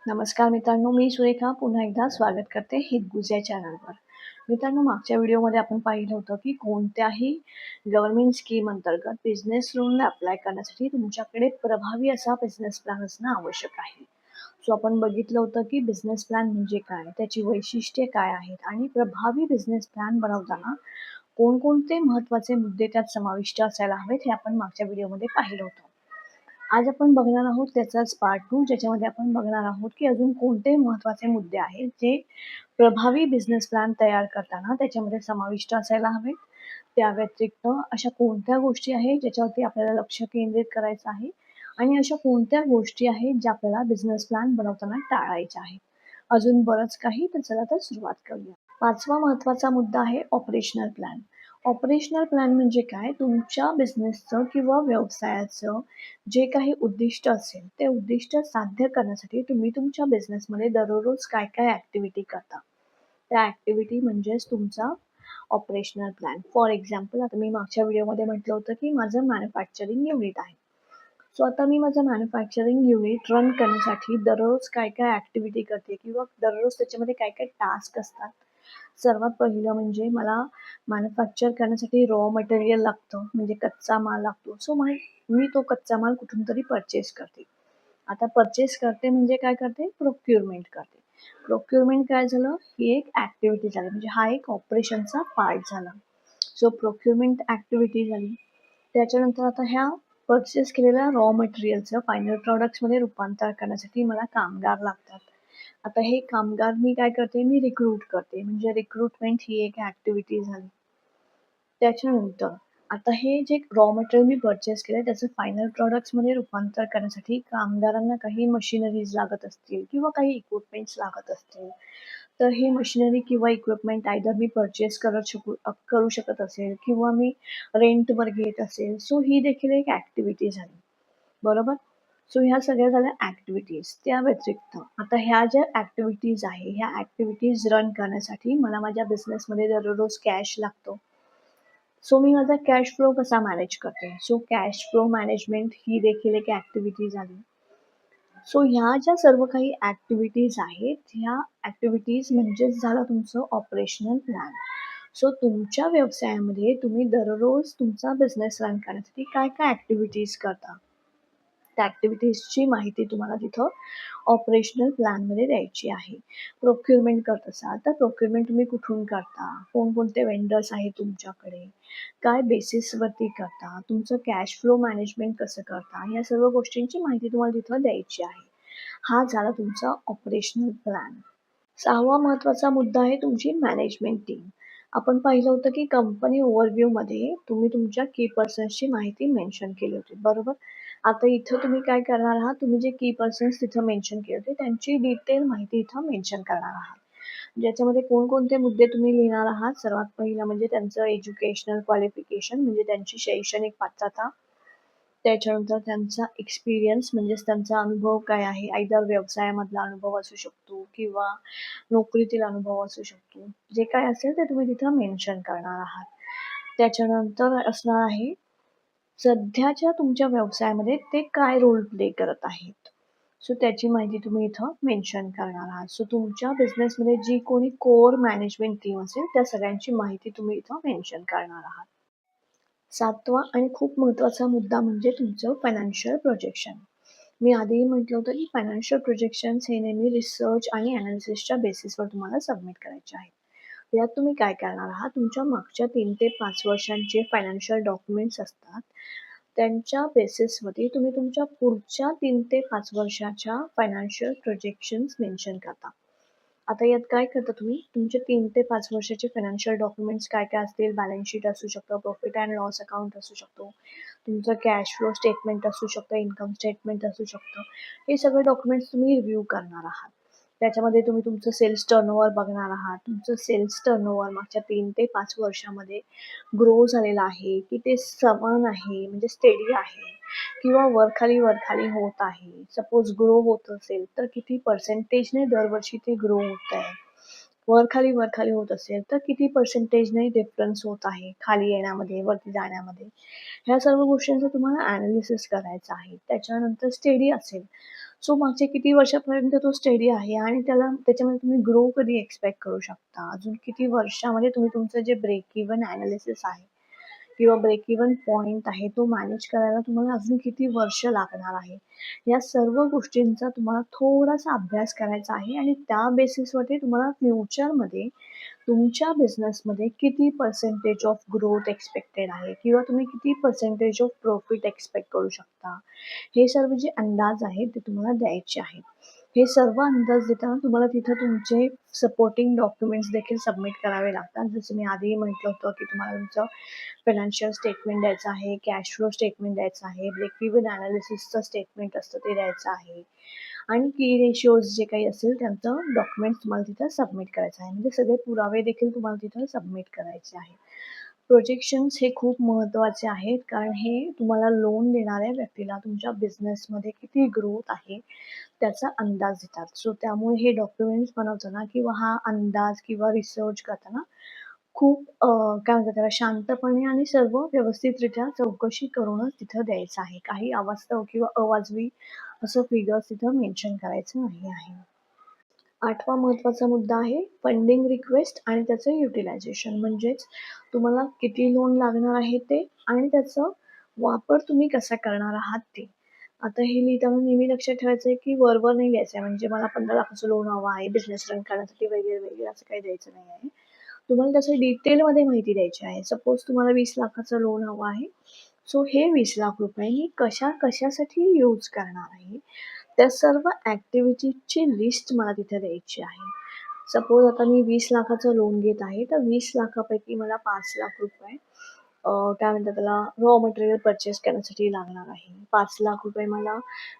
नमस्कार मित्रांनो, मी सुरेखा पुन्हा एकदा स्वागत करते हितगुज या चॅनलवर. मित्रांनो, मागच्या व्हिडिओमध्ये आपण पाहिलं होतं की कोणत्याही गव्हर्नमेंट स्कीम अंतर्गत बिझनेस लोन अप्लाय करण्यासाठी तुमच्याकडे प्रभावी असा बिझनेस प्लॅन असणं आवश्यक आहे. सो आपण बघितलं होतं की बिझनेस प्लॅन म्हणजे काय, त्याची वैशिष्ट्ये काय आहेत आणि प्रभावी बिझनेस प्लॅन बनवताना कोणकोणते महत्त्वाचे मुद्दे त्यात समाविष्ट असायला हवेत हे आपण मागच्या व्हिडिओमध्ये पाहिलं होतं. आज आपण बघणार आहोत त्याचाच पार्ट 2 ज्याच्यामध्ये आपण बघणार आहोत की अजून कोणते महत्त्वाचे मुद्दे आहेत जे प्रभावी बिझनेस प्लॅन तयार करताना त्याच्यामध्ये समाविष्ट असायला हवेत. त्या व्यतिरिक्त अशा कोणत्या गोष्टी आहेत ज्याच्यावरती आपल्याला लक्ष केंद्रित करायचं आहे आणि अशा कोणत्या गोष्टी आहेत ज्या आपल्याला बिझनेस प्लॅन बनवताना टाळायच्या आहेत. अजून बरंच काही, तर चला तर सुरुवात करूया. 5वा महत्त्वाचा मुद्दा आहे ऑपरेशनल प्लॅन. ऑपरेशनल प्लॅन म्हणजे काय? तुमच्या बिझनेसचं किंवा व्यवसायाचं जे काही उद्दिष्ट असेल, ते उद्दिष्ट साध्य करण्यासाठी तुम्ही तुमच्या बिझनेसमध्ये दररोज काय-काय ॲक्टिव्हिटी करता. त्या ॲक्टिव्हिटी म्हणजेच तुमचा ऑपरेशनल प्लॅन. फॉर एक्झाम्पल, आता मी मागच्या व्हिडिओमध्ये म्हटलं होतं, की माझं मॅन्युफॅक्चरिंग युनिट आहे. सो आता मी माझं मॅन्युफॅक्चरिंग युनिट रन करण्यासाठी दररोज काय-काय ॲक्टिव्हिटी करते किंवा दररोज त्याच्यामध्ये काय-काय टास्क असतात. सर्वात पहिलं म्हणजे मला मॅन्युफॅक्चर करण्यासाठी रॉ मटेरियल लागतं, म्हणजे कच्चा माल लागतो. सो मी तो कच्चा माल कुठून तरी परचेस करते. आता परचेस करते म्हणजे काय करते? प्रोक्युरमेंट करते. प्रोक्युरमेंट काय झालं? ही एक ॲक्टिव्हिटी झाली, म्हणजे हा एक ऑपरेशनचा पार्ट झाला. सो प्रोक्युरमेंट ॲक्टिव्हिटी झाली. त्याच्यानंतर आता ह्या परचेस केलेल्या रॉ मटेरियलचं फायनल प्रॉडक्ट्समध्ये रूपांतर करण्यासाठी मला कामगार लागतात. आता हे कामगार मी काय करते? मी रिक्रूट करते, म्हणजे रिक्रुटमेंट ही एक ॲक्टिव्हिटी झाली. त्याच्यानंतर आता हे जे रॉ मटेरियल मी परचेस केलं त्याचं फायनल प्रॉडक्ट्समध्ये रूपांतर करण्यासाठी कामगारांना काही मशिनरीज लागत असतील किंवा काही इक्विपमेंट्स लागत असतील, तर हे मशिनरी किंवा इक्विपमेंट आयदर मी परचेस करू शकत असेल किंवा मी रेंटवर घेत असेल. सो ही देखील एक ॲक्टिव्हिटी झाली. बरोबर? सो ह्या सगळ्या झाल्या ॲक्टिव्हिटीज. त्या व्यतिरिक्त आता ह्या ज्या ॲक्टिव्हिटीज आहे, ह्या ॲक्टिव्हिटीज रन करण्यासाठी मला माझ्या बिझनेसमध्ये दररोज कॅश लागतो. सो मी माझा कॅश फ्लो कसा मॅनेज करते? सो कॅश फ्लो मॅनेजमेंट ही देखील एक ॲक्टिव्हिटी झाली. सो ह्या ज्या सर्व काही ॲक्टिव्हिटीज आहेत, ह्या ॲक्टिव्हिटीज म्हणजेच झालं तुमचं ऑपरेशनल प्लॅन. सो तुमच्या व्यवसायामध्ये तुम्ही दररोज तुमचा बिझनेस रन करण्यासाठी काय-काय ॲक्टिव्हिटीज करता? त्या ॲक्टिव्हिटीजची माहिती तुम्हाला तिथं ऑपरेशनल प्लॅनमध्ये द्यायची आहे. प्रोक्युरमेंट करत असाल, तर प्रोक्युरमेंट तुम्ही कुठून करता? कोणकोणते वेंडर्स आहेत तुमच्याकडे? काय बेसिसवरती करता? तुमचं कॅश फ्लो मॅनेजमेंट कसं करता? या सर्व गोष्टींची माहिती तुम्हाला तिथं द्यायची आहे. हा झाला तुमचा ऑपरेशनल प्लॅन. 6वा महत्त्वाचा मुद्दा आहे तुमची मॅनेजमेंट टीम. आपण पाहिलं होतं की कंपनी ओव्हरव्ह्यूमध्ये तुम्ही तुमच्या की पर्सन्सची माहिती मेन्शन केली होती, बरोबर? आता इथं तुम्ही काय करणार आहात? तुम्ही जे की पर्सन्स तिथं मेन्शन केले होते त्यांची डिटेल माहिती इथं मेन्शन करणार आहात. ज्याच्यामध्ये कोणकोणते मुद्दे तुम्ही लिहिणार आहात? सर्वात पहिलं म्हणजे त्यांचं एज्युकेशनल क्वालिफिकेशन, म्हणजे त्यांची शैक्षणिक पात्रता. त्याच्यानंतर त्यांचा एक्सपिरियन्स म्हणजेच त्यांचा अनुभव काय आहे? आयदर व्यवसायामधला अनुभव असू शकतो किंवा नोकरीतील अनुभव असू शकतो. जे काय असेल ते तुम्ही तिथं मेन्शन करणार आहात. त्याच्यानंतर असणार आहे, सध्याच्या तुमच्या व्यवसायामध्ये ते काय रोल प्ले करत आहेत. सो त्याची माहिती तुम्ही इथं मेन्शन करणार आहात. सो तुमच्या बिझनेसमध्ये जी कोणी कोर मॅनेजमेंट टीम असेल त्या सगळ्यांची माहिती तुम्ही इथं मेन्शन करणार आहात. 7वा आणि खूप महत्त्वाचा मुद्दा म्हणजे तुमचं फायनान्शियल प्रोजेक्शन. मी आधीही म्हटलं होतं की फायनान्शियल प्रोजेक्शन्स हे नेहमी रिसर्च आणि ॲनालिसिसच्या बेसिसवर तुम्हाला सबमिट करायचे आहेत. यात तुम्ही काय करणार आहात? तुमच्या मागच्या 3 ते 5 वर्षांचे फायनान्शियल डॉक्युमेंट्स असतात. त्यांच्या बेसिसवरती तुम्ही तुमच्या पुढच्या 3 ते 5 वर्षाच्या फायनान्शियल प्रोजेक्शन्स मेन्शन करता. आता यात काय करता तुम्ही? तुमचे 3 ते 5 वर्षाचे फायनान्शियल डॉक्युमेंट्स काय-काय असतील? बॅलन्स शीट असू शकतं, प्रॉफिट अँड लॉस अकाउंट असू शकतो, तुमचं कॅश फ्लो स्टेटमेंट असू शकतं, इन्कम स्टेटमेंट असू शकतं. हे सगळे डॉक्युमेंट्स तुम्ही रिव्ह्यू करणार आहात. त्याच्यामध्ये तुम्ही तुमचं सेल्स टर्नओव्हर बघणार आहात. तुमचं सेल्स टर्नओव्हर मागच्या 3 ते 5 वर्षामध्ये ग्रो झालेलं आहे, की ते समान आहे, म्हणजे स्टेडी आहे किंवा वर-खाली होत आहे. सपोज ग्रो होत असेल, तर किती पर्सेंटेजने दरवर्षी ते ग्रो होत आहे. वर-खाली होत असेल, तर किती पर्सेंटेजने डिफरन्स होत आहे खाली येण्यामध्ये, वरती जाण्यामध्ये. ह्या सर्व गोष्टींचं तुम्हाला ॲनालिसिस करायचं आहे. त्याच्यानंतर स्टेडी असेल, सो मागच्या किती वर्षापर्यंत तो स्टेडी आहे आणि त्याच्यामध्ये तुम्ही ग्रो कधी एक्सपेक्ट करू शकता? अजून किती वर्षामध्ये तुम्ही तुमचं जे ब्रेक इव्हन एनालिसिस आहे किंवा ब्रेक इव्हन पॉइंट आहे तो मॅनेज करायला तुम्हाला अजून किती वर्ष लागणार आहे. या सर्व गोष्टींचा तुम्हाला थोडासा अभ्यास करायचा आहे आणि त्या बेसिसवरती तुम्हाला फ्युचरमध्ये तुमच्या बिझनेसमध्ये किती पर्सेंटेज ऑफ ग्रोथ एक्सपेक्टेड आहे किंवा तुम्ही किती पर्सेंटेज ऑफ प्रॉफिट एक्सपेक्ट करू शकता. हे सर्व जे अंदाज आहेत ते तुम्हाला द्यायचे आहेत. हे सर्व अंदाज देताना तुम्हाला तिथं तुमचे सपोर्टिंग डॉक्युमेंट्स देखील सबमिट करावे लागतात. जसं मी आधी म्हटलं होतं, की तुम्हाला तुमचं फायनान्शियल स्टेटमेंट द्यायचं आहे, कॅश फ्लो स्टेटमेंट द्यायचं आहे, ब्रेक इव्हन एनालिसिसचं स्टेटमेंट असतं ते द्यायचं आहे आणि की रेशिओज जे काही असेल त्यांचं डॉक्युमेंट्स तुम्हाला तिथं सबमिट करायचं आहे. म्हणजे सगळे पुरावे देखील तुम्हाला तिथं सबमिट करायचे आहे. प्रोजेक्शन्स हे खूप महत्त्वाचे आहेत, कारण हे तुम्हाला लोन देणाऱ्या व्यक्तीला तुमच्या बिझनेसमध्ये किती ग्रोथ आहे त्याचा अंदाज देतात. सो त्यामुळे हे डॉक्युमेंट्स बनवताना किंवा हा अंदाज किंवा रिसर्च करताना खूप काय म्हणतात त्याला शांतपणे आणि सर्व व्यवस्थितरित्या चौकशी करूनच तिथं द्यायचं आहे. काही अवास्तव किंवा अवाजवी असं फिगर्स तिथं मेन्शन करायचं नाही आहे. 8वा महत्त्वाचा मुद्दा आहे फंडिंग रिक्वेस्ट आणि त्याचं युटिलायझेशन. म्हणजेच तुम्हाला किती लोन लागणार आहे ते आणि त्याचं वापर तुम्ही कसा करणार आहात ते. आता हे लिहिताना नेहमी लक्षात ठेवायचं आहे, की वर नाही लिहायचं आहे. म्हणजे मला 15,00,000चं लोन हवं आहे बिझनेस रन करण्यासाठी वगैरे असं काही द्यायचं नाही आहे. तुम्हाला त्याचं डिटेलमध्ये माहिती द्यायची आहे. सपोज तुम्हाला 20,00,000चं लोन हवं आहे. सो हे 20,00,000 मी कशासाठी यूज करणार आहे, त्या सर्व ॲक्टिव्हिटीजची लिस्ट मला तिथे द्यायची आहे. सपोज आता मी 20,00,000चं लोन घेत आहे, तर 20,00,000पैकी मला ₹5,00,000 काय म्हणतात त्याला रॉ मटेरियल परचेस करण्यासाठी लागणार आहे. ₹5,00,000 मला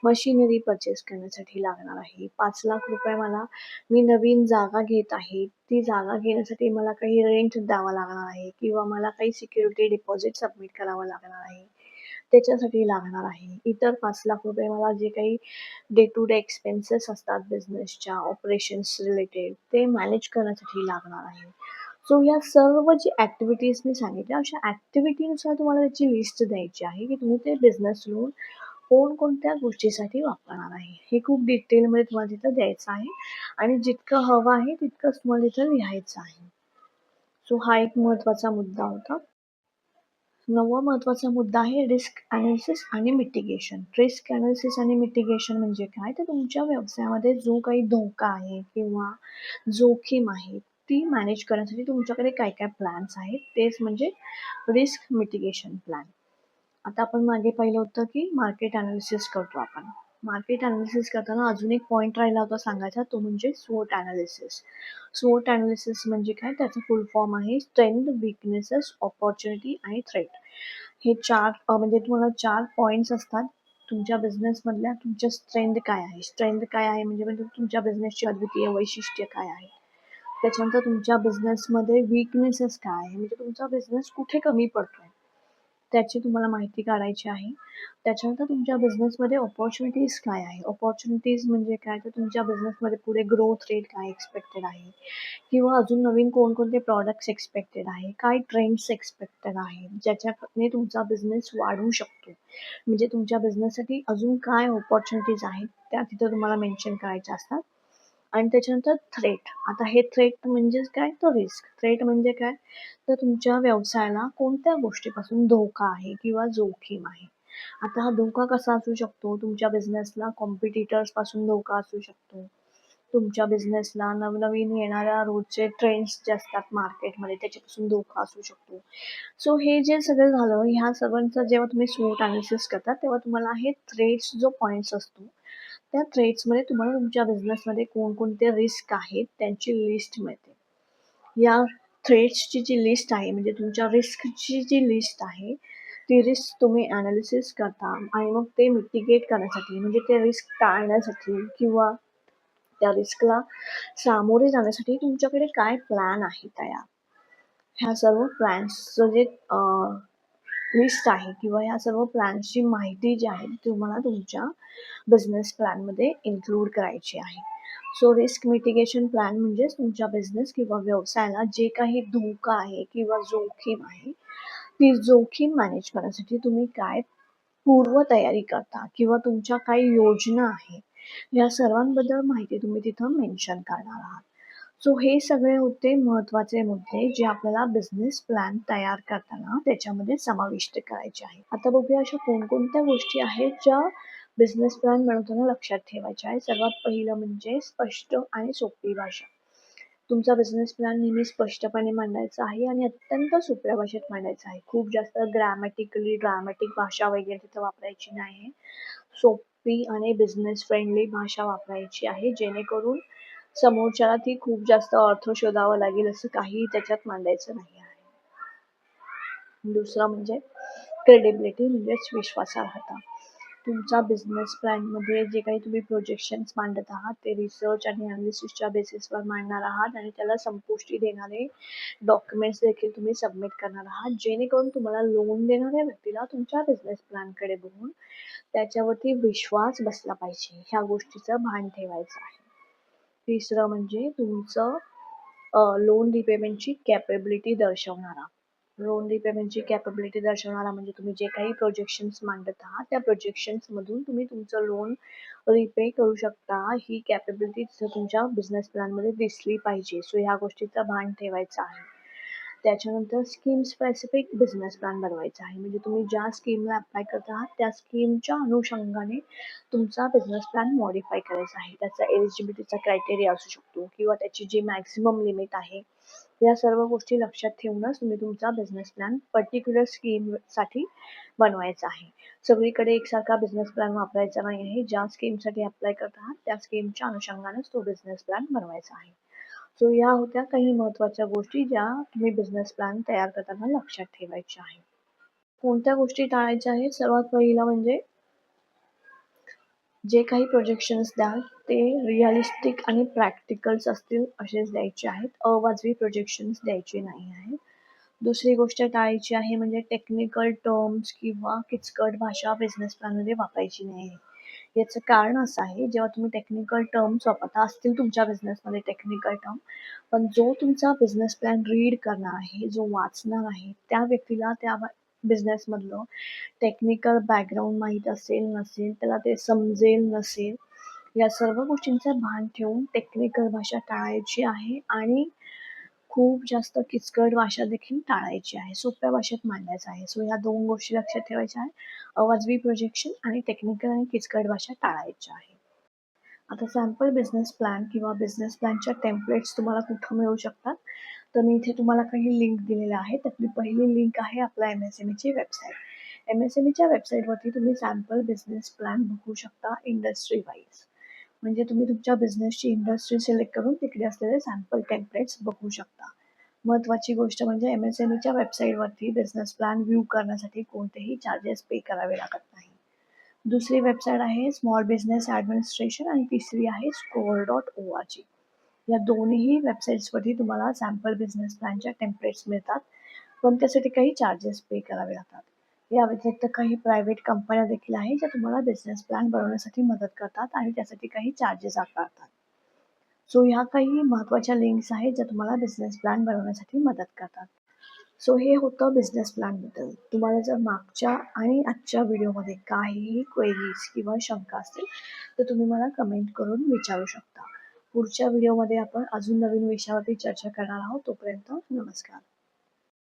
मशिनरी परचेस करण्यासाठी लागणार आहे. ₹5,00,000 मी नवीन जागा घेत आहे. ती जागा घेण्यासाठी मला काही रेंट द्यावा लागणार आहे किंवा मला काही सिक्युरिटी डिपॉझिट सबमिट करावं लागणार आहे. त्याच्यासाठी लागणार आहे. इतर ₹5,00,000 मला जे काही डे टू डे एक्सपेन्सेस असतात बिझनेसच्या ऑपरेशन्स रिलेटेड ते मॅनेज करण्यासाठी लागणार आहे. सो या सर्व जी ॲक्टिव्हिटीज मी सांगितल्या अशा ॲक्टिव्हिटीनुसार तुम्हाला त्याची लिस्ट द्यायची आहे, की तुम्ही ते बिझनेस लोन कोणकोणत्या गोष्टीसाठी वापरणार आहे. हे खूप डिटेलमध्ये तुम्हाला तिथं द्यायचं आहे आणि जितकं हवं आहे तितकंच तुम्हाला तिथं लिहायचं आहे. सो हा एक महत्त्वाचा मुद्दा होता. 9वा महत्त्वाचा मुद्दा आहे रिस्क ॲनालिसिस आणि मिटिगेशन. रिस्क ॲनालिसिस आणि मिटिगेशन म्हणजे काय? तर तुमच्या व्यवसायामध्ये जो काही धोका आहे किंवा जोखीम आहे, ती मॅनेज करण्यासाठी तुमच्याकडे काय-काय प्लॅन्स आहेत, तेच म्हणजे रिस्क मिटिगेशन प्लॅन. आता आपण मागे पाहिलं होतं, की मार्केट ॲनालिसिस करतो आपण. मार्केट ॲनालिसिस करताना अजून एक पॉइंट राहिला होता सांगायचा, तो म्हणजे स्वोट ॲनालिसिस. स्वोट ॲनालिसिस म्हणजे काय? त्याचं फुल फॉर्म आहे स्ट्रेंथ, वीकनेसेस, अपॉर्च्युनिटी आणि थ्रेट. हे 4 म्हणजे तुम्हाला 4 पॉइंट्स असतात. तुमच्या बिझनेसमधल्या तुमच्या स्ट्रेंथ काय आहे? स्ट्रेंथ काय आहे म्हणजे म्हणजे तुमच्या बिझनेसची अद्वितीय वैशिष्ट्य काय आहे? त्याच्यानंतर तुमच्या बिझनेसमध्ये वीकनेसेस काय आहे? म्हणजे तुमचा बिझनेस कुठे कमी पडतोय? त्याची तुम्हाला माहिती काढायची आहे. त्याच्यानंतर तुमच्या बिझनेसमध्ये अपॉर्च्युनिटीज काय आहे? अपॉर्च्युनिटीज म्हणजे काय? तर तुमच्या बिझनेसमध्ये पुढे ग्रोथ रेट काय एक्सपेक्टेड आहे? किंवा अजून नवीन कोणकोणते प्रॉडक्ट्स एक्सपेक्टेड आहे? काय ट्रेंड्स एक्सपेक्टेड आहे? ज्याच्याने तुमचा बिझनेस वाढू शकतो. म्हणजे तुमच्या बिझनेससाठी अजून काय अपॉर्च्युनिटीज आहेत, त्या तिथं तुम्हाला मेन्शन करायच्या असतात. आणि त्याच्यानंतर थ्रेट. आता हे थ्रेट म्हणजेच काय? तर रिस्क. थ्रेट म्हणजे काय? तर तुमच्या व्यवसायाला कोणत्या गोष्टीपासून धोका आहे किंवा जोखीम आहे. आता हा धोका कसा असू शकतो? तुमच्या बिझनेसला कॉम्पिटिटर्सपासून धोका असू शकतो. तुमच्या बिझनेसला नवनवीन येणाऱ्या रोजचे ट्रेंड्स जे असतात मार्केटमध्ये त्याच्यापासून धोका असू शकतो. सो हे जे सगळं झालं, ह्या सर्वांचं जेव्हा तुम्ही स्वोट ॲनालिसिस करता, तेव्हा तुम्हाला हे थ्रेट्स जो पॉइंट्स असतो, त्या थ्रेट्समध्ये तुम्हाला तुमच्या बिझनेसमध्ये कोणकोणते रिस्क आहेत त्यांची लिस्ट मिळते. या थ्रेट्सची जी लिस्ट आहे म्हणजे तुमच्या रिस्कची जी लिस्ट आहे, ती रिस्क तुम्ही ॲनालिसिस करता आणि मग ते मिटिगेट करण्यासाठी म्हणजे ते रिस्क टाळण्यासाठी किंवा त्या रिस्कला सामोरे जाण्यासाठी तुमच्याकडे काय प्लॅन आहे तयार. ह्या सर्व प्लॅन्सचं जे लिस्ट आहे किंवा ह्या सर्व प्लॅन्सची माहिती जी आहे ती तुम्हाला तुमच्या बिझनेस प्लॅनमध्ये इन्क्लूड करायची आहे. सो रिस्क मिटिगेशन प्लॅन म्हणजेच तुमच्या बिझनेस किंवा व्यवसायाला जे काही धोका आहे किंवा जोखीम आहे, ती जोखीम मॅनेज करण्यासाठी तुम्ही काय पूर्वतयारी करता किंवा तुमच्या काही योजना आहेत, या सर्वांबद्दल माहिती तुम्ही तिथं मेन्शन करणार आहात. सो हे सगळे होते महत्त्वाचे मुद्दे जे आपल्याला बिझनेस प्लॅन तयार करताना त्याच्यामध्ये समाविष्ट करायचे आहे. आता बघूया अशा कोणकोणत्या गोष्टी आहेत ज्या बिझनेस प्लॅन बनवताना लक्षात ठेवायच्या आहे. सर्वात पहिलं म्हणजे स्पष्ट आणि सोपी भाषा. तुमचा बिझनेस प्लॅन नेहमी स्पष्टपणे मांडायचा आहे आणि अत्यंत सोप्या भाषेत मांडायचा आहे. खूप जास्त ड्रामॅटिक भाषा वगैरे तिथं वापरायची नाही. सोपी आणि बिझनेस फ्रेंडली भाषा वापरायची आहे, जेणेकरून समोरच्याला ती खूप जास्त अर्थ शोधावा लागेल असं काहीही त्याच्यात मांडायचं नाही आहे. दुसरं म्हणजे क्रेडिबिलिटी म्हणजेच विश्वासार्हता. तुमचा बिझनेस प्लॅनमध्ये जे काही तुम्ही प्रोजेक्शन्स मांडत आहात ते रिसर्च आणि अनालिसिसच्या बेसिसवर मांडणार आहात आणि त्याला संपुष्टी देणारे डॉक्युमेंट्स देखील तुम्ही सबमिट करणार आहात, जेणेकरून तुम्हाला लोन देणाऱ्या व्यक्तीला तुमच्या बिझनेस प्लॅनकडे बघून त्याच्यावरती विश्वास बसला पाहिजे. ह्या गोष्टीचं भान ठेवायचं आहे. तिसरं म्हणजे तुमचं लोन रिपेमेंटची कॅपेबिलिटी दर्शवणारा. लोन रिपेमेंटची कॅपेबिलिटी दर्शवणारा म्हणजे तुम्ही जे काही प्रोजेक्शन्स मांडत आहात त्या प्रोजेक्शन्समधून तुम्ही तुमचं लोन रिपे करू शकता ही कॅपेबिलिटी तुमच्या बिझनेस प्लॅनमध्ये दिसली पाहिजे. सो ह्या गोष्टीचं भान ठेवायचं आहे. त्याच्यानंतर स्कीम स्पेसिफिक बिझनेस प्लॅन बनवायचा आहे. म्हणजे तुम्ही ज्या स्कीमला अप्लाय करत आहात त्या स्कीमच्या अनुषंगाने तुमचा बिझनेस प्लॅन मॉडिफाय करायचा आहे. त्याचा एलिजिबिलिटीचा क्रायटेरिया असू शकतो किंवा त्याची जी मॅक्सिमम लिमिट आहे, या सर्व गोष्टी लक्षात ठेवूनच तुम्ही तुमचा बिझनेस प्लॅन पर्टिक्युलर स्कीमसाठी बनवायचा आहे. सगळीकडे एकसारखा बिझनेस प्लॅन वापरायचा नाही आहे. ज्या स्कीमसाठी अप्लाय करत आहात त्या स्कीमच्या अनुषंगानेच तो बिझनेस प्लॅन बनवायचा आहे. सो या होत्या काही महत्त्वाच्या गोष्टी ज्या तुम्ही बिझनेस प्लॅन तयार करताना लक्षात ठेवायच्या आहेत. कोणत्या गोष्टी टाळायच्या आहेत? सर्वात पहिला म्हणजे जे काही प्रोजेक्शन्स द्याल ते रिअलिस्टिक आणि प्रॅक्टिकल्स असतील असेच द्यायचे आहेत. अवाजवी प्रोजेक्शन्स द्यायचे नाही आहेत. दुसरी गोष्ट टाळायची आहे म्हणजे टेक्निकल टर्म्स किंवा किचकट भाषा बिझनेस प्लॅनमध्ये वापरायची नाही आहे. याचं कारण असं आहे, जेव्हा तुम्ही टेक्निकल टर्म्स वापरता असतील तुमच्या बिझनेसमध्ये टेक्निकल टर्म, पण जो तुमचा बिझनेस प्लॅन रीड करणार आहे, जो वाचणार आहे, त्या व्यक्तीला त्या बिझनेसमधलं टेक्निकल बॅकग्राऊंड माहीत असेल नसेल, त्याला ते समजेल नसेल, या सर्व गोष्टींचं भान ठेवून टेक्निकल भाषा टाळायची आहे आणि खूप जास्त किचकट भाषा देखील टाळायची आहे. सोप्या भाषेत मांडायचं आहे. सो ह्या 2 गोष्टी लक्षात ठेवायच्या आहेत. अवाजवी प्रोजेक्शन आणि टेक्निकल आणि किचकट भाषा टाळायच्या आहे. आता सॅम्पल बिझनेस प्लॅन किंवा बिझनेस प्लॅनच्या टेम्पलेट्स तुम्हाला कुठं मिळू शकतात? तर मी इथे तुम्हाला काही लिंक दिलेल्या आहेत. त्यातली पहिली लिंक आहे आपल्या MSMEची वेबसाईट. MSMEच्या वेबसाईटवरती तुम्ही सॅम्पल बिझनेस प्लॅन बघू शकता इंडस्ट्री वाईज. म्हणजे तुम्ही तुमच्या बिझनेसची इंडस्ट्री सिलेक्ट करून तिकडे असलेले सॅम्पल टेम्पलेट्स बघू शकता. महत्त्वाची गोष्ट म्हणजे MSMEच्या वेबसाईटवरती बिझनेस प्लॅन व्ह्यू करण्यासाठी कोणतेही चार्जेस पे करावे लागत नाही. दुसरी वेबसाईट आहे स्मॉल बिझनेस ॲडमिनिस्ट्रेशन आणि तिसरी आहे score.org. या दोन्ही वेबसाईट्सवरती तुम्हाला सॅम्पल बिझनेस प्लॅनच्या टेम्पलेट्स मिळतात, पण त्यासाठी काही चार्जेस पे करावे लागतात. या व्यतिरिक्त काही प्रायव्हेट कंपन्या देखील आहेत ज्या तुम्हाला बिझनेस प्लॅन बनवण्यासाठी मदत करतात आणि त्यासाठी काही चार्जेस आकारतात. सो ह्या काही महत्त्वाच्या लिंक्स आहेत ज्या तुम्हाला बिझनेस प्लॅन बनवण्यासाठी मदत करतात. सो हे होतं बिझनेस प्लॅनबद्दल. तुम्हाला जर मागच्या आणि आजच्या व्हिडिओमध्ये काहीही क्वेरीज किंवा शंका असतील तर तुम्ही मला कमेंट करून विचारू शकता. पुढच्या व्हिडिओमध्ये आपण अजून नवीन विषयावरती चर्चा करणार आहोत. तोपर्यंत नमस्कार.